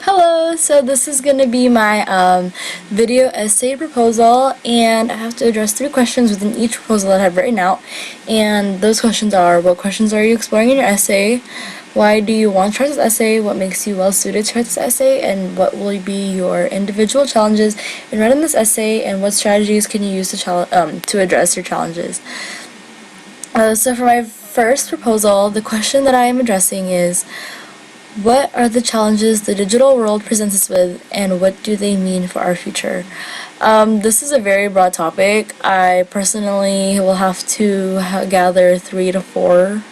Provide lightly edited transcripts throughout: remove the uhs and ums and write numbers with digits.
Hello, so this is going to be my video essay proposal, and I have to address 3 questions within each proposal that I've written out. And those questions are: what questions are you exploring in your essay? Why do you want to write this essay? What makes you well suited to write this essay? And what will be your individual challenges in writing this essay? And what strategies can you use to address your challenges? So for my first proposal, the question that I am addressing is: what are the challenges the digital world presents us with, and what do they mean for our future? This is a very broad topic. I personally will have to gather 3 to 4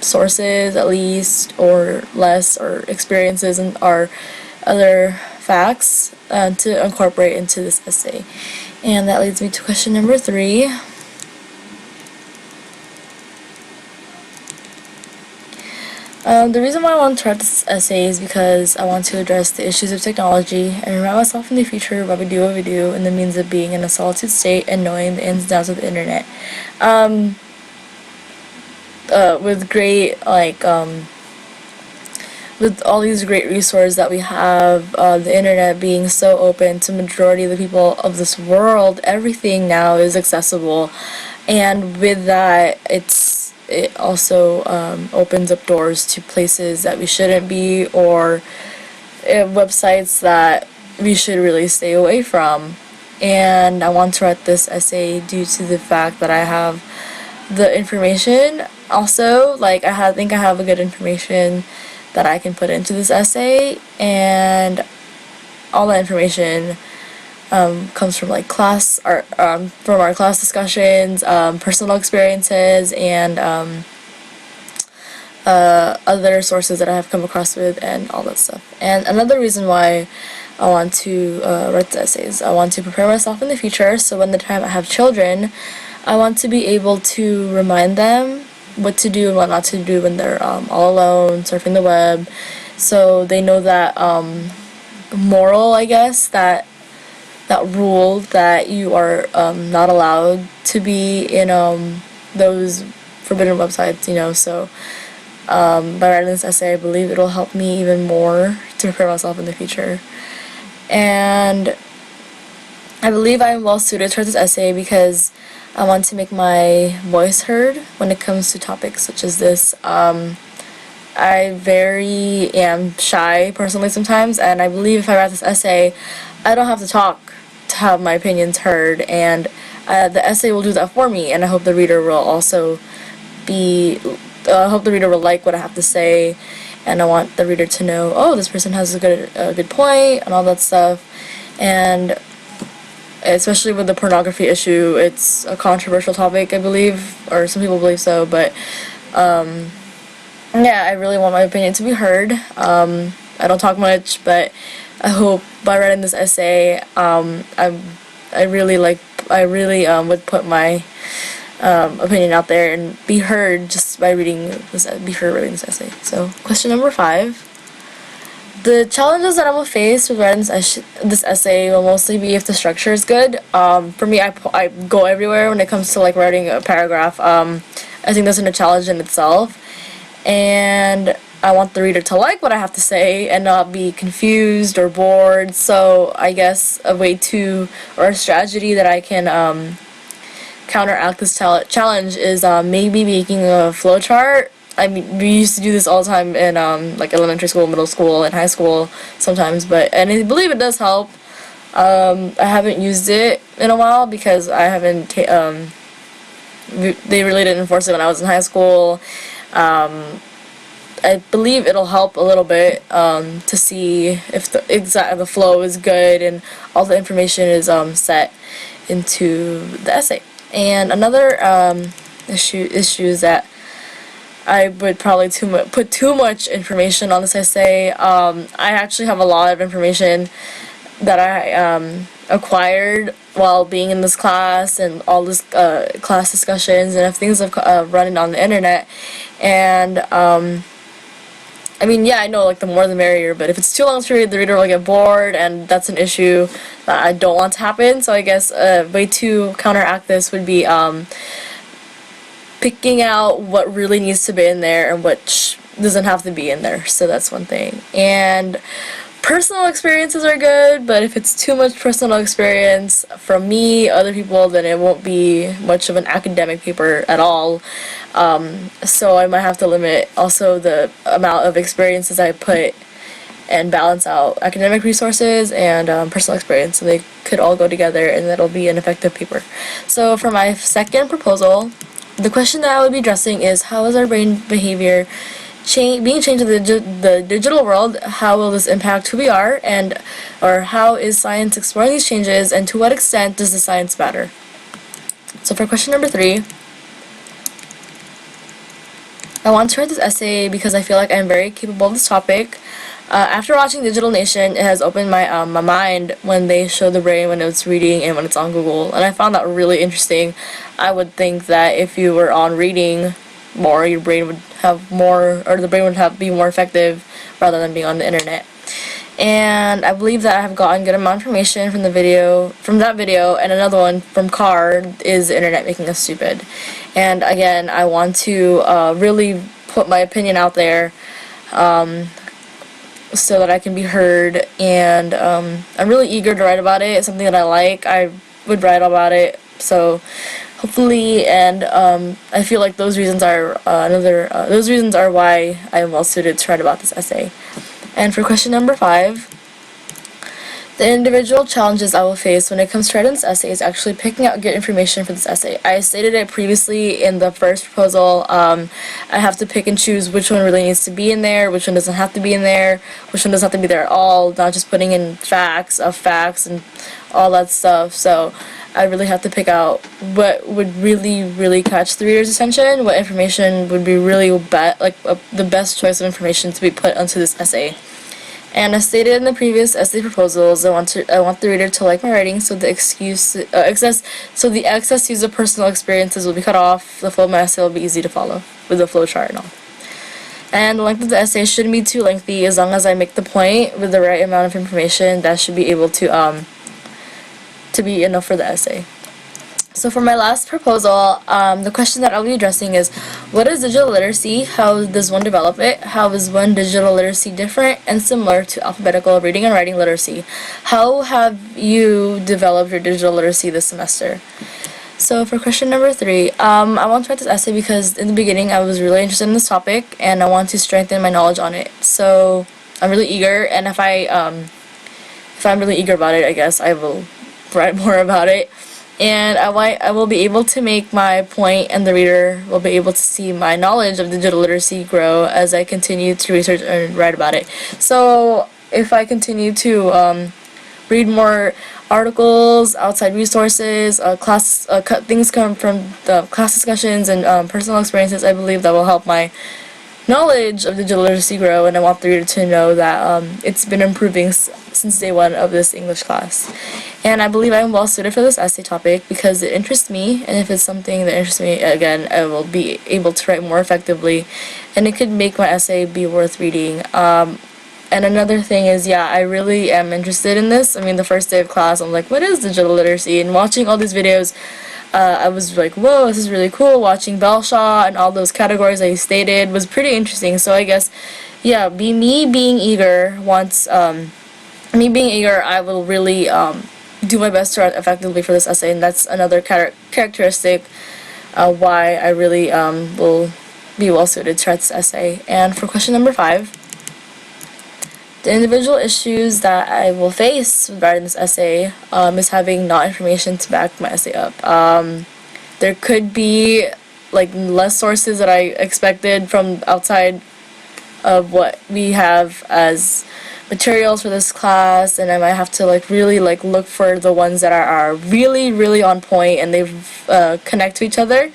sources at least, or less, or experiences and or other facts to incorporate into this essay. And that leads me to question number 3. The reason why I want to write this essay is because I want to address the issues of technology and remind myself in the future why we do what we do, and the means of being in a solitude state and knowing the ins and outs of the internet. With great, with all these great resources that we have, the internet being so open to majority of the people of this world, everything now is accessible, and with that, it also opens up doors to places that we shouldn't be, or websites that we should really stay away from. And I want to write this essay due to the fact that I have the information. Also, I think I have a good information that I can put into this essay, and all that information comes from class, or from our class discussions, personal experiences, and other sources that I have come across with, and all that stuff. And another reason why I want to write the essays, I want to prepare myself in the future, so when the time I have children, I want to be able to remind them what to do and what not to do when they're all alone surfing the web, so they know that moral, I guess, that rule that you are not allowed to be in those forbidden websites. So by writing this essay, I believe it'll help me even more to prepare myself in the future. And I believe I am well suited towards this essay because I want to make my voice heard when it comes to topics such as this. I very am shy personally sometimes, and I believe if I write this essay, I don't have to talk to have my opinions heard, and the essay will do that for me. And I hope the reader will also I hope the reader will like what I have to say, and I want the reader to know, oh, this person has a good point, and all that stuff. And especially with the pornography issue, it's a controversial topic, I believe, or some people believe so, but yeah, I really want my opinion to be heard. I don't talk much, but I hope by writing this essay, I really would put my opinion out there and be heard just by reading this essay. So, question number 5. The challenges that I will face with writing this essay will mostly be if the structure is good. For me, I go everywhere when it comes to writing a paragraph. I think that's a challenge in itself, and I want the reader to like what I have to say and not be confused or bored. So I guess a strategy that I can counteract this challenge is maybe making a flowchart. I mean, we used to do this all the time in elementary school, middle school, and high school sometimes, and I believe it does help. I haven't used it in a while because I haven't they really didn't enforce it when I was in high school. I believe it'll help a little bit to see if the flow is good and all the information is set into the essay. And another issue is that I would probably put too much information on this essay. I actually have a lot of information that I acquired while being in this class, and all this class discussions, and if things have running on the internet. And I mean, yeah, I know the more the merrier, but if it's too long to read, the reader will get bored, and that's an issue that I don't want to happen. So I guess a way to counteract this would be picking out what really needs to be in there and what doesn't have to be in there. So that's one thing. And personal experiences are good, but if it's too much personal experience from me, other people, then it won't be much of an academic paper at all. So I might have to limit also the amount of experiences I put and balance out academic resources and personal experience, so they could all go together and that'll be an effective paper. So for my second proposal, the question that I would be addressing is, how is our brain behavior being changed in the digital world? How will this impact who we are, and or how is science exploring these changes, and to what extent does the science matter? So for question number 3, I want to write this essay because I feel like I'm very capable of this topic. After watching Digital Nation, it has opened my mind when they show the brain when it's reading and when it's on Google, and I found that really interesting. I would think that if you were on reading more, your brain would have more, or the brain would be more effective rather than being on the internet. And I believe that I have gotten good amount of information from that video, and another one from Car is the internet making us stupid. And again, I want to really put my opinion out there, so that I can be heard, and I'm really eager to write about it. It's something that I like. I would write about it, so hopefully, and I feel like those reasons are those reasons are why I am well suited to write about this essay. And for question number 5, the individual challenges I will face when it comes to writing this essay is actually picking out good information for this essay. I stated it previously in the first proposal. I have to pick and choose which one really needs to be in there, which one doesn't have to be in there, which one doesn't have to be there at all, not just putting in facts and all that stuff. So I really have to pick out what would really catch the reader's attention, what information would be really the best choice of information to be put onto this essay. And as stated in the previous essay proposals, I want the reader to like my writing, so the excess use of personal experiences will be cut off. The flow of my essay will be easy to follow with the flow chart and all. And the length of the essay shouldn't be too lengthy, as long as I make the point with the right amount of information. That should be able to be enough for the essay. So for my last proposal, the question that I'll be addressing is, what is digital literacy? How does one develop it? How is one digital literacy different and similar to alphabetical reading and writing literacy? How have you developed your digital literacy this semester? So for question number 3, I want to write this essay because in the beginning I was really interested in this topic and I want to strengthen my knowledge on it. So I'm really eager, and if I'm really eager about it, I guess I will write more about it. And I will be able to make my point, and the reader will be able to see my knowledge of digital literacy grow as I continue to research and write about it. So if I continue to read more articles, outside resources, things come from the class discussions and personal experiences, I believe that will help my knowledge of digital literacy grow, and I want the reader to know that it's been improving since day 1 of this English class. And I believe I'm well suited for this essay topic because it interests me, and if it's something that interests me, again, I will be able to write more effectively, and it could make my essay be worth reading. And another thing is, I really am interested in this. I mean, the first day of class, I'm like, what is digital literacy? And watching all these videos, I was like, whoa, this is really cool. Watching Belshaw and all those categories that he stated was pretty interesting. So I guess, me being eager, I will really do my best to write effectively for this essay, and that's another characteristic why I really will be well suited to write this essay. And for question number 5, the individual issues that I will face with writing this essay is having not information to back my essay up. There could be less sources that I expected from outside of what we have as materials for this class, and I might have to really look for the ones that are really on point and they connect to each other.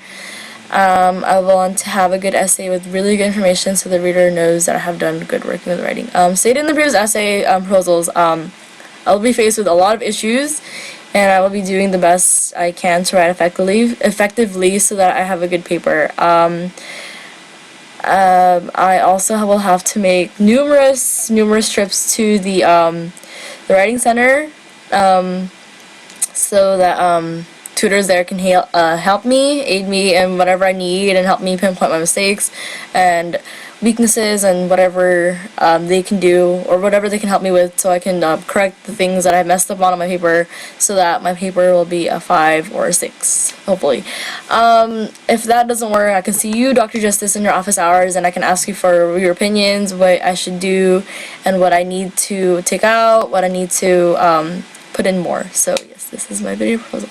I want to have a good essay with really good information so the reader knows that I have done good work with writing. Stated in the previous essay proposals, I will be faced with a lot of issues, and I will be doing the best I can to write effectively so that I have a good paper. I also will have to make numerous trips to the writing center, so that tutors there can help me, aid me in whatever I need, and help me pinpoint my mistakes. And weaknesses and whatever they can do, or whatever they can help me with, so I can correct the things that I messed up on my paper, so that my paper will be a 5 or a 6, hopefully. If that doesn't work, I can see you, Dr. Justice, in your office hours, and I can ask you for your opinions, what I should do, and what I need to take out, what I need to put in more. So yes, this is my video proposal.